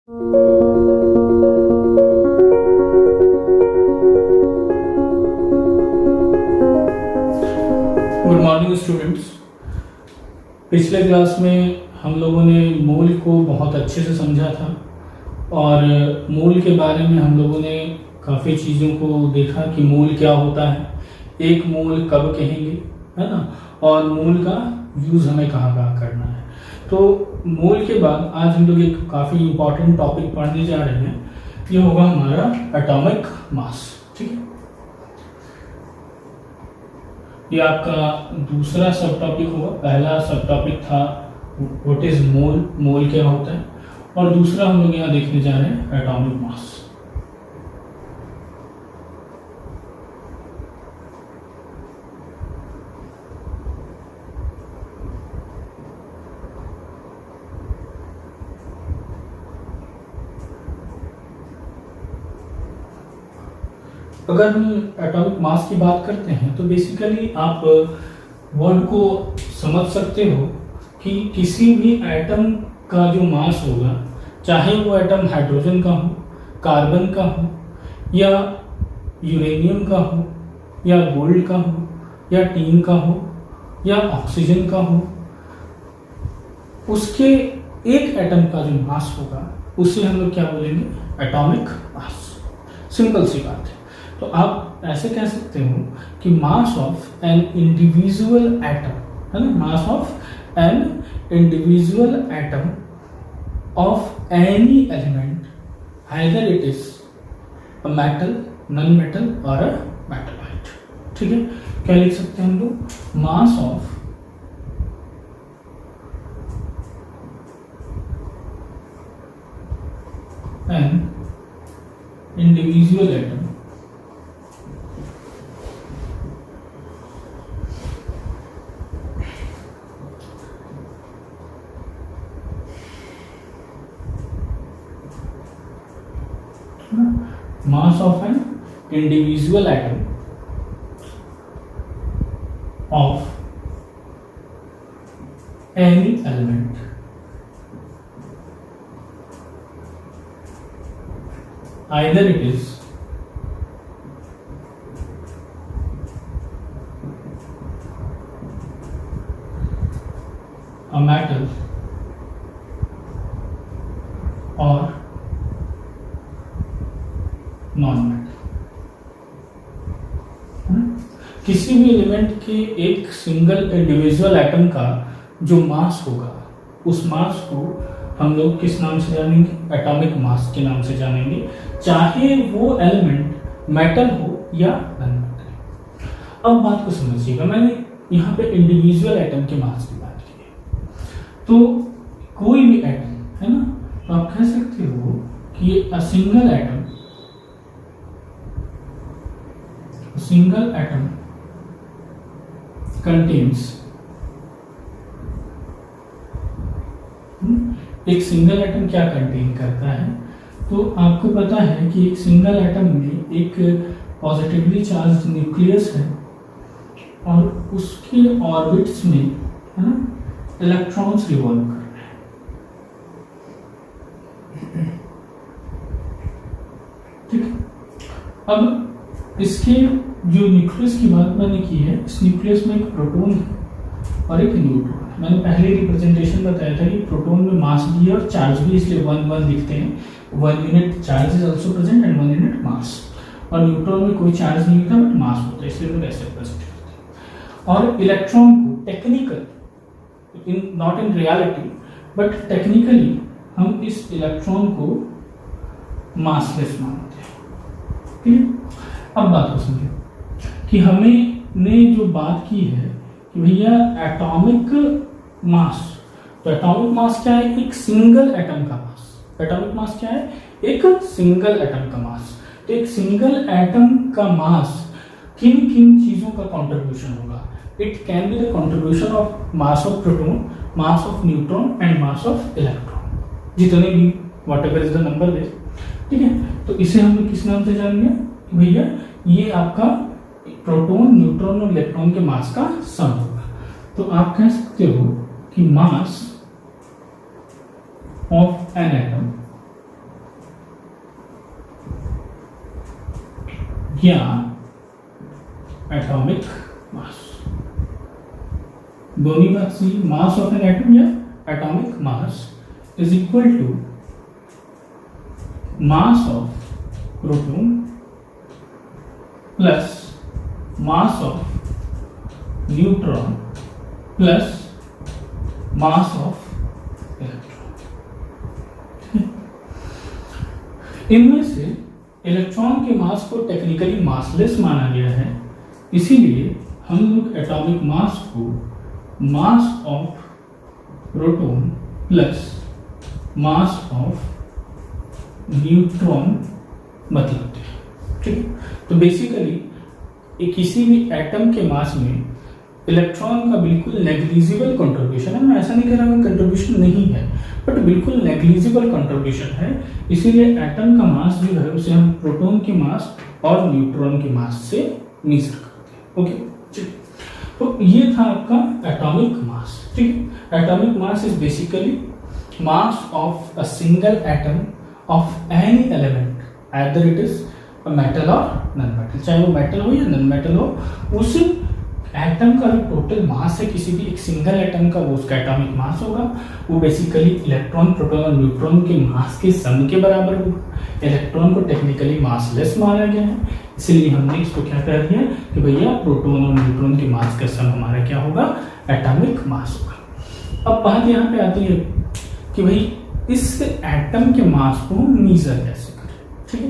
Good morning students. पिछले class में हम लोगों ने मोल को बहुत अच्छे से समझा था और मोल के बारे में हम लोगों ने काफ़ी चीज़ों को देखा कि मोल क्या होता है, एक मोल कब कहेंगे, है ना, और मोल का यूज़ हमें कहाँ कहाँ करना है। तो मोल के बाद आज हम लोग एक काफ़ी इम्पॉर्टेंट टॉपिक पढ़ने जा रहे हैं, ये होगा हमारा एटॉमिक मास। ठीक है, ये आपका दूसरा सब टॉपिक होगा। पहला सब टॉपिक था व्हाट इज मोल, मोल क्या होता है, और दूसरा हम लोग यहाँ देखने जा रहे हैं एटॉमिक मास। अगर हम एटॉमिक मास की बात करते हैं तो बेसिकली आप वर्ड को समझ सकते हो कि किसी भी एटम का जो मास होगा, चाहे वो एटम हाइड्रोजन का हो, कार्बन का हो, या यूरेनियम का हो, या गोल्ड का हो, या टीन का हो, या ऑक्सीजन का हो, उसके एक एटम का जो मास होगा उसे हम लोग क्या बोलेंगे, एटॉमिक मास। सिंपल सी बात है। तो आप ऐसे कह सकते हो कि mass of an individual atom, है ना, मास of an individual atom of any element, either it is a metal, non metal और अ मेटलॉइड। ठीक है, क्या लिख सकते हैं हम लोग, मास of an individual atom mass of an individual atom of any element either it is a metal or non metal. किसी भी एलिमेंट के एक सिंगल इंडिविजुअल एटम का जो मास होगा, उस मास को हम लोग किस नाम से जानेंगे, एटॉमिक मास के नाम से जानेंगे, चाहे वो एलिमेंट मेटल हो या नॉन मेटल। अब बात को समझिएगा, मैंने यहाँ पे इंडिविजुअल एटम के मास की बात की है। तो कोई भी एटम, है ना, तो आप कह सकते हो कि a single atom, single atom contains, एक सिंगल एटम क्या कंटेन करता है, तो आपको पता है कि एक सिंगल एटम में एक पॉजिटिवली चार्ज न्यूक्लियस है और उसके ऑर्बिट्स में, है ना, इलेक्ट्रॉन्स रिवॉल्व कर रहे हैं। ठीक है, अब इसके जो न्यूक्लियस की बात मैंने की है, इस न्यूक्लियस में एक प्रोटॉन है और एक न्यूट्रॉन है। मैंने पहले रिप्रेजेंटेशन बताया था कि प्रोटॉन में मास भी है और चार्ज भी, इसलिए 1 1 लिखते हैं। 1 unit charge is also present and 1 unit mass. और न्यूट्रॉन में कोई चार्ज नहीं होता बट मास होता है, इसलिए लोग ऐसे प्रेजेंट करते हैं। और इलेक्ट्रॉन को technical, not in reality but technically, हम इस इलेक्ट्रॉन को मासलेस मानते हैं। ठीक है, अब बात को समझो कि हमें ने जो बात की है कि भैया एटॉमिक मास, तो एटॉमिक मास क्या है, एक सिंगल एटम का मास। एटॉमिक मास क्या है, एक सिंगल एटम का मास। तो एक सिंगल एटम का मास किन किन चीजों का कंट्रीब्यूशन होगा, it can be the contribution of mass of proton, mass of neutron and mass of electron, जितने भी whatever is the number there. ठीक है, तो इसे हम किस नाम से जानेंगे, भैया ये आपका प्रोटॉन, न्यूट्रॉन और इलेक्ट्रॉन के मास का सम होगा। तो आप कह सकते हो कि मास ऑफ एन एटम या एटॉमिक मास। दोनों बात सही, मास ऑफ एन एटम या atomic mass is equal to mass of proton plus mass of neutron plus mass of electron. इनमें से इलेक्ट्रॉन के मास को टेक्निकली मासलेस माना गया है, इसीलिए हम लोग एटॉमिक मास को मास of proton plus mass of neutron बतलाते हैं। ठीक है, तो बेसिकली किसी भी एटम के मास में इलेक्ट्रॉन का बिल्कुल नेग्लिजिबल कंट्रीब्यूशन है। मैं ऐसा नहीं कह रहा हूं कंट्रीब्यूशन नहीं है, बट बिल्कुल नेग्लिजिबल कंट्रीब्यूशन है। इसीलिए एटम का मास जो है उसे हम प्रोटॉन के मास और न्यूट्रॉन के मास से मेजर करते हैं। ओके, तो ये था आपका एटॉमिक मास। ठीक है, atomic mass is basically mass of a single atom of any element, either it is a metal और नॉन मेटल, चाहे वो मेटल हो या नॉन मेटल हो, उस एटम का जो टोटल मास है किसी भी एक सिंगल एटम का, वो उसका एटॉमिक मास होगा। वो बेसिकली इलेक्ट्रॉन, प्रोटॉन और न्यूट्रॉन के मास के सम के बराबर होगा। इलेक्ट्रॉन को टेक्निकली मासलेस माना गया है, इसलिए हमने इसको क्या कह दिया कि भैया प्रोटॉन और न्यूट्रॉन के मास का सम हमारा क्या होगा, एटॉमिक मास होगा। अब बात यहाँ पे आती है कि भाई इस एटम के मास को मेजर कैसे करें। ठीक है,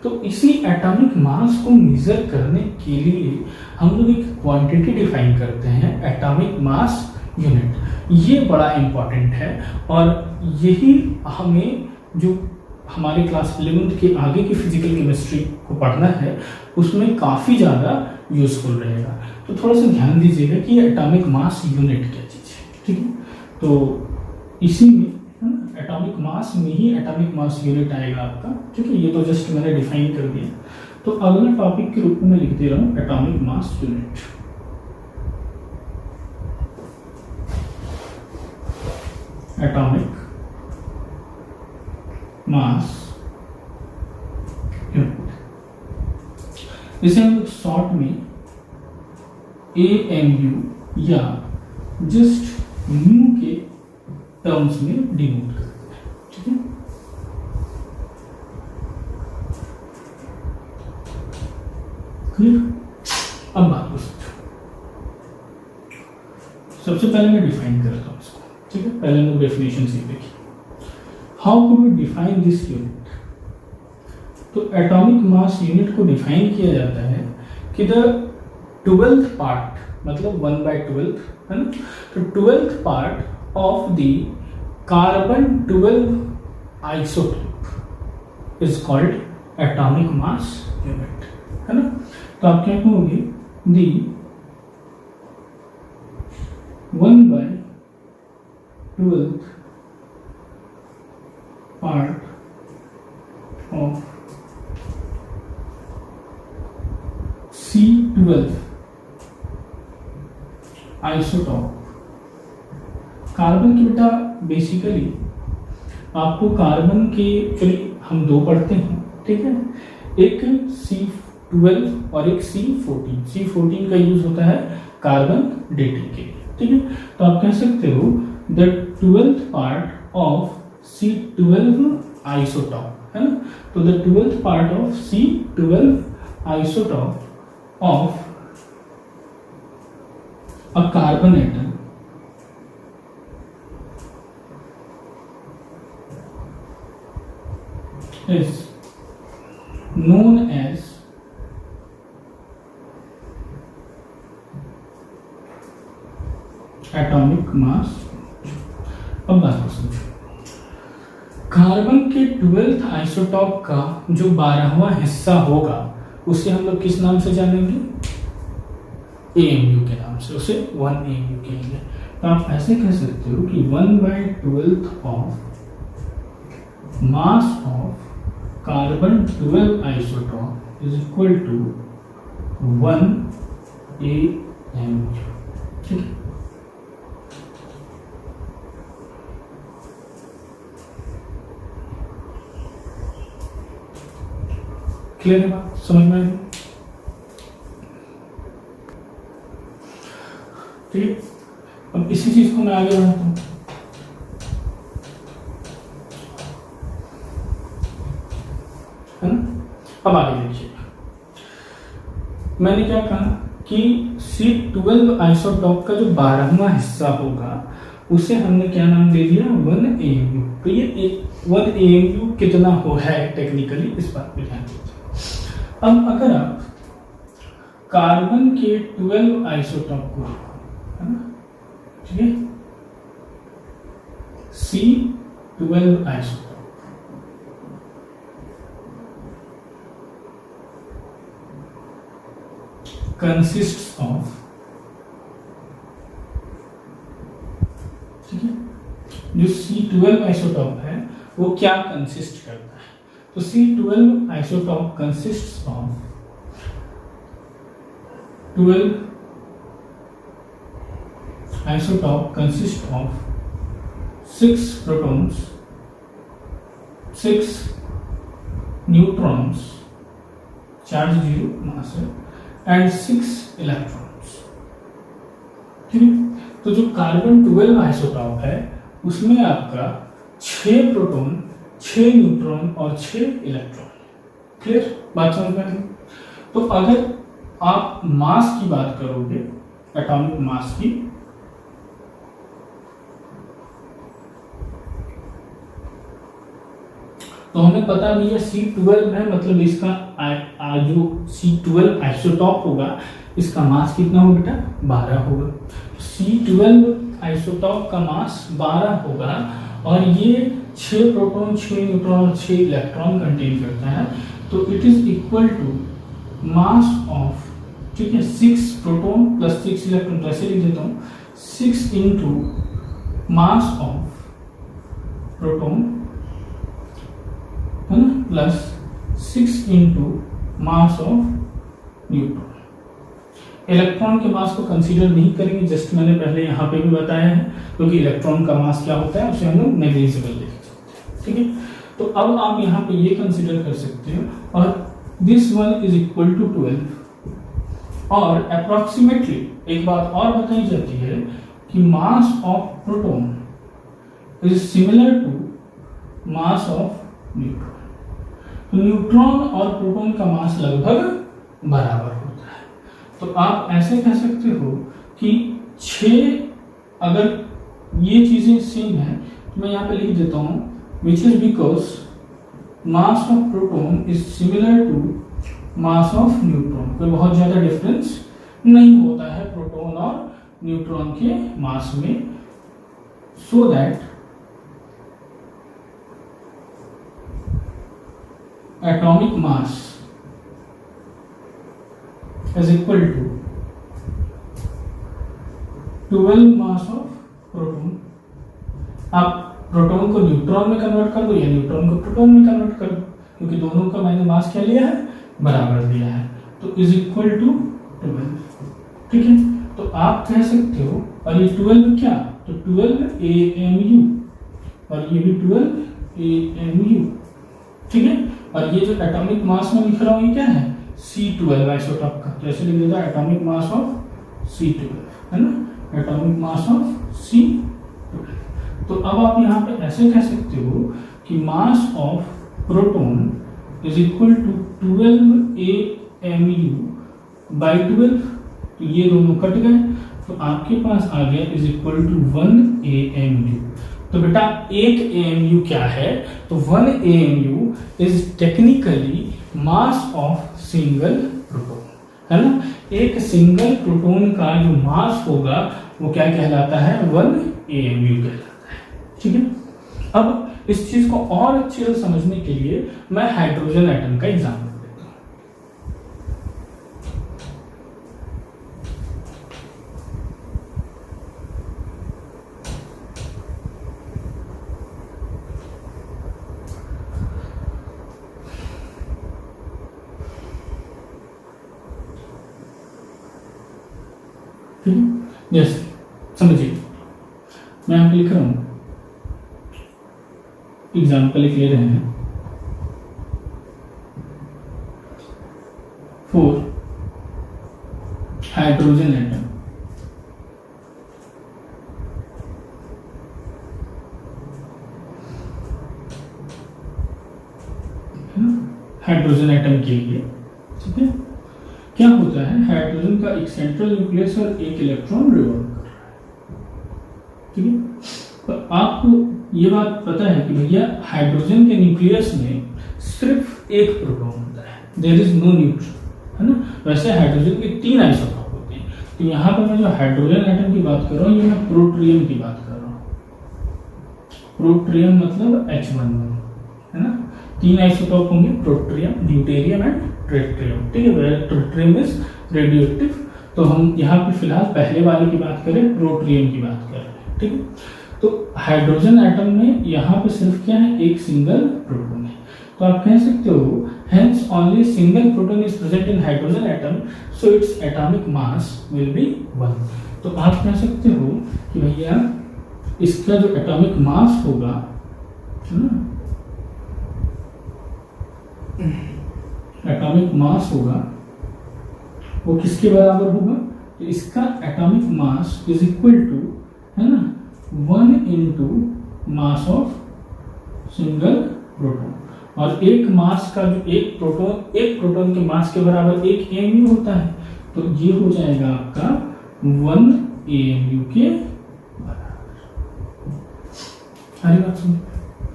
तो इसी एटॉमिक मास को मेजर करने के लिए हम लोग एक क्वांटिटी डिफाइन करते हैं, एटॉमिक मास यूनिट। ये बड़ा इंपॉर्टेंट है और यही हमें जो हमारे क्लास 11th के आगे की फिजिकल केमिस्ट्री को पढ़ना है उसमें काफ़ी ज़्यादा यूजफुल रहेगा। तो थोड़ा सा ध्यान दीजिएगा कि ये एटॉमिक मास यूनिट क्या चीज़ है। ठीक है, तो इसी में एटॉमिक मास में ही एटॉमिक मास यूनिट आएगा आपका। ठीक है, ये तो जस्ट मैंने डिफाइन कर दिया। तो अगला टॉपिक के रूप में लिख दे रहा हूं atomic mass unit. Atomic mass unit, इसे हम शॉर्ट में AMU या जस्ट म्यू के टर्म्स में डिनोट करते हैं। ठीक है, क्लियर? अब बात को समझो। सबसे पहले मैं डिफाइन करता हूं इसको। ठीक है, पहले हम डेफिनेशन सीख देखिए। How could we define this unit? तो एटॉमिक मास यूनिट को डिफाइन किया जाता है कि द 12th पार्ट, मतलब 1/12 है ना, तो 12th part of the carbon 12 isotope is called atomic mass unit, है ना। तो आप क्या कहोगे, the 1/12 part of C12 isotope। Carbon की बेटा बेसिकली आपको कार्बन के चलिए हम दो पढ़ते हैं। ठीक है, एक C12 और एक C14। C14 का यूज होता है कार्बन डेटिंग के लिए। ठीक है, तो आप कह सकते हो the 12th part of C12 isotope, है ना। तो the 12th part of C12 isotope of a carbon atom is known as atomic mass। अब बात को समझो, कार्बन के 12th आइसोटॉप का जो 12वां हिस्सा होगा उसे हम लोग किस नाम से जानेंगे, AMU के नाम से, उसे 1AMU कहेंगे। तो आप ऐसे कह सकते हो कि 1/12 of mass of carbon 12 isotope is equal to 1 AMU। ठीक है, क्लियर है बात, समझ में आई? ठीक है, अब इसी चीज को मैं आगे बढ़ाता हूं। है ना, अब आगे देखिएगा, मैंने क्या कहा कि C12 आइसोटॉप का जो 12वां हिस्सा होगा उसे हमने क्या नाम दे दिया, 1 AMU। तो ये 1 AMU कितना हो है टेक्निकली, इस बात पे ध्यान दीजिए। अब अगर आप कार्बन के 12 आइसोटॉप को, है ना, ठीक है, C12 आइसोटॉप consists of, ठीक है, जो C12 आइसोटॉप है वो क्या कंसिस्ट करता है, तो C12 isotope consists of 12 isotope consist of 6 protons, 6 neutrons, charge 0 मास है, एंड 6 इलेक्ट्रॉन्स। ठीक है, तो जो कार्बन 12 आइसोटॉप है उसमें आपका 6 प्रोटॉन, 6 न्यूट्रॉन और 6 इलेक्ट्रॉन। क्लियर बात समझ में आई? तो अगर आप मास की बात करोगे, एटॉमिक मास की, तो हमें पता भी है C12 है, मतलब इसका जो C12 आइसोटॉप होगा इसका मास कितना होगा बेटा, 12 होगा। C12 आइसोटॉप का मास 12 होगा और ये 6 प्रोटॉन, 6 न्यूट्रॉन और 6 इलेक्ट्रॉन कंटेन करता है, तो it is equal to mass of, ठीक है, 6 प्रोटॉन प्लस 6 इलेक्ट्रॉन, तो ऐसे लिख देता हूँ 6 इंटू मास ऑफ प्रोटॉन, है ना, plus 6 into mass of neutron. Electron के मास को कंसीडर नहीं करेंगे, जस्ट मैंने पहले यहाँ पे भी बताया है, क्योंकि इलेक्ट्रॉन का मास क्या होता है उसे हम लोग नेग्लिजिबल देख सकते हैं। ठीक है, तो अब आप यहाँ पे ये कंसीडर कर सकते हो, और this one is equal to 12, और अप्रोक्सीमेटली एक बात और बताई जाती है कि mass of proton is similar to mass of neutron. तो न्यूट्रॉन और प्रोटॉन का मास लगभग बराबर होता है। तो आप ऐसे कह सकते हो कि 6, अगर ये चीजें सेम है तो मैं यहाँ पे लिख देता हूँ which is because mass of proton is similar to mass of neutron. कोई बहुत ज्यादा डिफरेंस नहीं होता है प्रोटॉन और न्यूट्रॉन के मास में, so that atomic mass is equal to 12 mass of proton। आप प्रोटॉन को न्यूट्रॉन में कन्वर्ट कर दो या न्यूट्रॉन को प्रोटॉन में कन्वर्ट कर दो, क्योंकि दोनों का मैंने मास क्या लिया है, बराबर दिया है, तो इज इक्वल टू 12। ठीक है, तो आप कह सकते हो, और ये 12 क्या, तो 12 AMU, और ये भी 12 AMU। ठीक है, और ये जो एटॉमिक मास में लिख रहा हूं ये क्या है, C12 आइसोटॉप का, तो ऐसे लिख देता है एटॉमिक मास ऑफ C12, है ना, एटॉमिक मास ऑफ C12। तो अब आप यहाँ पे ऐसे कह सकते हो कि mass of proton is equal to 12 AMU by 12, तो ये दोनों कट गए, तो आपके पास आ गया इज इक्वल टू 1 AMU। तो बेटा 1 AMU क्या है, तो 1 AMU is technically mass of single proton, है ना। एक सिंगल प्रोटॉन का जो मास होगा वो क्या कहलाता है, 1 AMU कहलाता है। ठीक है, अब इस चीज को और अच्छे से समझने के लिए मैं हाइड्रोजन एटम का एग्जाम्पल देता हूं। ठीक है, जैसे समझिए मैं आपको लिख रहा हूं, एग्जाम्पल लिख ले रहे हैं, 4 हाइड्रोजन एटम है ना, हाइड्रोजन एटम के लिए। ठीक है, क्या होता है, हाइड्रोजन का एक सेंट्रल न्यूक्लियस और एक इलेक्ट्रॉन रिवॉल्व कर रहा है। ठीक है, तो आपको ये बात पता है कि भैया हाइड्रोजन के न्यूक्लियस में सिर्फ एक प्रोटॉन होता है, देयर इज नो न्यूट्रॉन, है ना। वैसे हाइड्रोजन के 3 आइसोटॉप होते हैं। तो यहाँ पर मैं जो हाइड्रोजन एटम की बात कर रहा हूँ, ये मैं प्रोट्रियम की बात कर रहा हूँ। प्रोट्रियम मतलब H11, है ना। 3 आइसोटॉप होंगे, प्रोट्रियम, ड्यूटेरियम एंड ट्रिटियम। ठीक है, ट्रिटियम इज रेडियोएक्टिव। तो हम यहाँ पे फिलहाल पहले वाले की बात करें, प्रोट्रियम की बात कर रहे हैं। ठीक है, तो हाइड्रोजन एटम में यहाँ पे सिर्फ क्या है, एक सिंगल प्रोटॉन है। तो आप कह सकते हो hence only single proton is present in hydrogen atom, so its atomic mass will be 1। तो आप कह सकते हो कि भैया इसका जो एटॉमिक मास होगा, एटॉमिक मास होगा वो किसके बराबर होगा, तो इसका atomic mass is equal to, है ना, 1 into mass of single proton. और एक मास का जो एक प्रोटॉन के मास के बराबर एक AMU होता है, तो ये हो जाएगा आपका 1 AMU के बराबर। सारी बात सुनिए,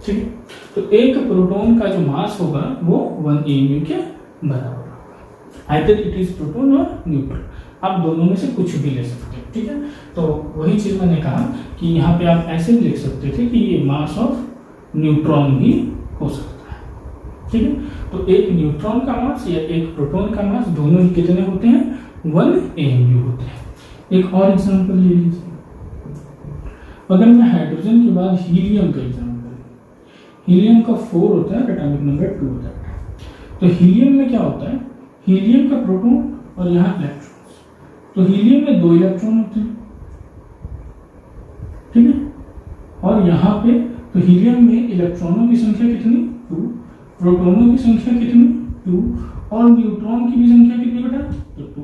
ठीक है। तो एक प्रोटॉन का जो मास होगा वो 1 AMU के बराबर होगा, आइदर इट इज प्रोटॉन और न्यूट्रॉन। आप दोनों में से कुछ भी ले सकते हो। ठीक है, तो वही चीज मैंने कहा कि यहाँ पे आप ऐसे भी लिख सकते थे कि ये मास ऑफ न्यूट्रॉन भी हो सकता है। ठीक है, तो एक न्यूट्रॉन का मास या एक प्रोटॉन का मास दोनों ही कितने होते हैं, 1 AMU होते हैं। एक और एग्जांपल ले लीजिए, अगर मैं हाइड्रोजन के बाद हीलियम का एग्जांपल, हीलियम का 4 होता है, एटॉमिक नंबर 2 होता है। तो हीलियम में क्या होता है, हीलियम का प्रोटॉन और यहाँ इलेक्ट्रॉन, तो हीलियम में 2 इलेक्ट्रॉन होते हैं। ठीक है, और यहाँ पे तो हीलियम में इलेक्ट्रॉनों की संख्या कितनी, 2, प्रोटॉनों की संख्या कितनी, 2, और न्यूट्रॉन की भी संख्या कितनी बेटा, तो 2।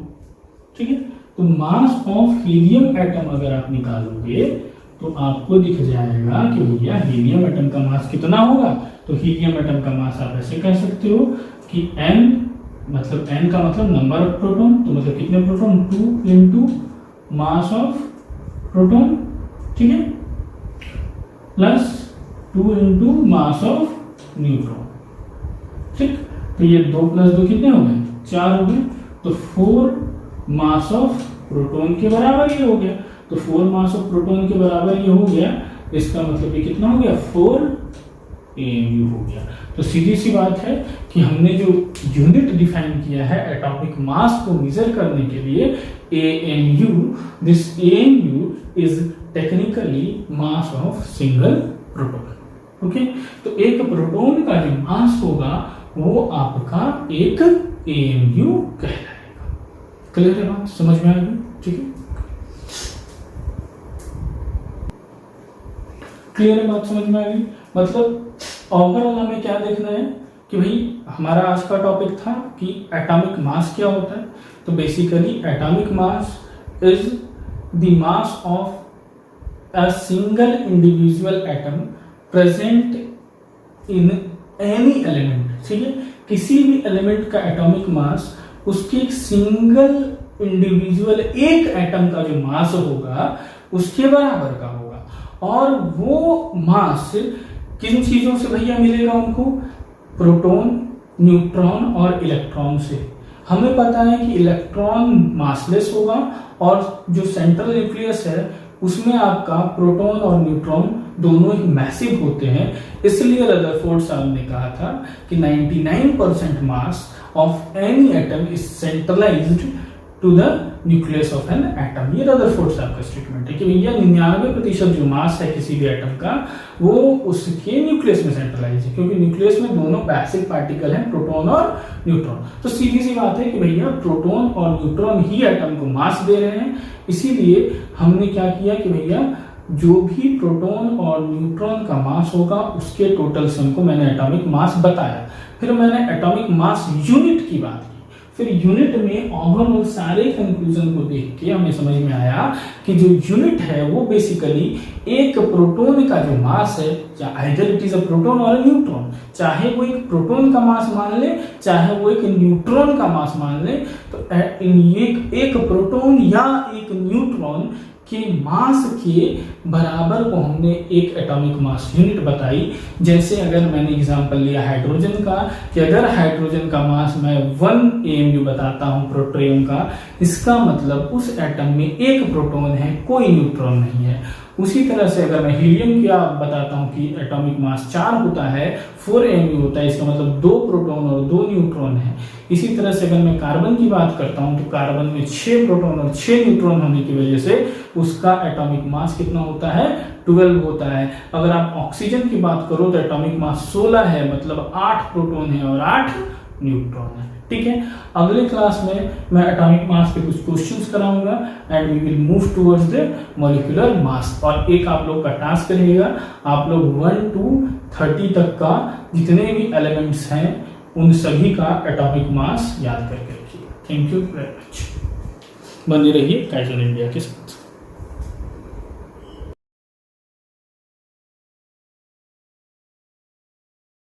ठीक है, तो मास ऑफ हीलियम एटम अगर आप निकालोगे तो आपको दिख जाएगा कि भैया हीलियम एटम का मास कितना होगा। तो हीलियम एटम का मास आप ऐसे कह सकते हो कि n, मतलब n का मतलब नंबर ऑफ प्रोटॉन, तो मतलब कितने proton, 2 into mass of proton, ठीक है, plus 2 into mass of neutron. ठीक, तो ये 2 + 2 कितने हो गए, 4 हो गए। तो 4 मास ऑफ प्रोटॉन के बराबर ये हो गया। तो 4 मास ऑफ प्रोटॉन के बराबर ये हो गया, इसका मतलब ये कितना हो गया, 4 AMU हो गया। तो सीधी सी बात है कि हमने जो यूनिट डिफाइन किया है एटॉमिक मास को मेजर करने के लिए, AMU, this AMU is technically mass of single proton. Okay, तो एक प्रोटॉन का जो मास होगा वो आपका एक AMU कहलाएगा। क्लियर है बात, समझ में आ गई? ठीक है, क्लियर है बात, समझ में आ गई। मतलब ओवरऑल हमें क्या देखना है कि भाई हमारा आज का टॉपिक था कि एटॉमिक मास क्या होता है। तो basically atomic mass is the mass of a single individual atom present in any element. ठीक है, किसी भी एलिमेंट का एटॉमिक मास उसके एक सिंगल इंडिविजुअल एक एटम का जो मास होगा उसके बराबर का होगा। और वो मास किन चीजों से भैया मिलेगा उनको, प्रोटॉन, न्यूट्रॉन और इलेक्ट्रॉन से। हमें पता है कि इलेक्ट्रॉन मासलेस होगा और जो सेंट्रल न्यूक्लियस है उसमें आपका प्रोटॉन और न्यूट्रॉन दोनों ही मैसिव होते हैं। इसलिए रदरफोर्ड साहब ने कहा था कि 99% mass of any atom is centralized to the nucleus of an atom. ये रदरफोर्ड साहब का स्टेटमेंट है कि भैया 99% जो मास है किसी भी एटम का वो उसके न्यूक्लियस में सेंट्रलाइज है, क्योंकि न्यूक्लियस में दोनों बेसिक पार्टिकल हैं, प्रोटॉन और न्यूट्रॉन। तो सीधी सी बात है कि भैया प्रोटॉन और न्यूट्रॉन ही एटम को मास दे रहे हैं। इसीलिए हमने क्या किया कि भैया जो भी प्रोटॉन और न्यूट्रॉन का मास होगा उसके टोटल सम को मैंने एटॉमिक मास बताया। फिर मैंने एटॉमिक मास यूनिट की बात की। फिर यूनिट में ओवरऑल सारे कंक्लूजन को देख के हमें समझ में आया कि जो यूनिट है वो बेसिकली एक प्रोटॉन का जो मास है, either it is a proton और न्यूट्रॉन, चाहे वो एक प्रोटॉन का मास मान ले चाहे वो एक न्यूट्रॉन का मास मान ले, तो एक प्रोटॉन या एक न्यूट्रॉन के मास के बराबर को हमने एक एटॉमिक मास यूनिट बताई। जैसे अगर मैंने एग्जांपल लिया हाइड्रोजन का, कि अगर हाइड्रोजन का मास मैं 1 AMU बताता हूं प्रोटॉन का, इसका मतलब उस एटम में एक प्रोटॉन है, कोई न्यूट्रॉन नहीं है। उसी तरह से अगर मैं हीलियम का बताता हूं कि एटॉमिक मास 4 होता है, 4 AMU होता है, इसका मतलब 2 प्रोटॉन और 2 न्यूट्रॉन है। इसी तरह से अगर मैं कार्बन की बात करता हूं तो कार्बन में 6 प्रोटॉन और 6 न्यूट्रॉन होने की वजह से उसका एटॉमिक मास कितना होता है, 12 होता है। अगर आप ऑक्सीजन की बात करो तो एटॉमिक मास 16 है, मतलब 8 प्रोटॉन है और 8 न्यूट्रॉन है। ठीक है, अगले क्लास में मैं एटॉमिक मास पे कुछ क्वेश्चंस कराऊंगा and we will move towards the molecular mass. और एक आप लोग का टास्क रहेगा, आप लोग 1 to 30 तक का जितने भी एलिमेंट्स हैं उन सभी का एटॉमिक मास याद करके रखिए। Thank you very much. बने रहिए काइजर इंडिया के साथ।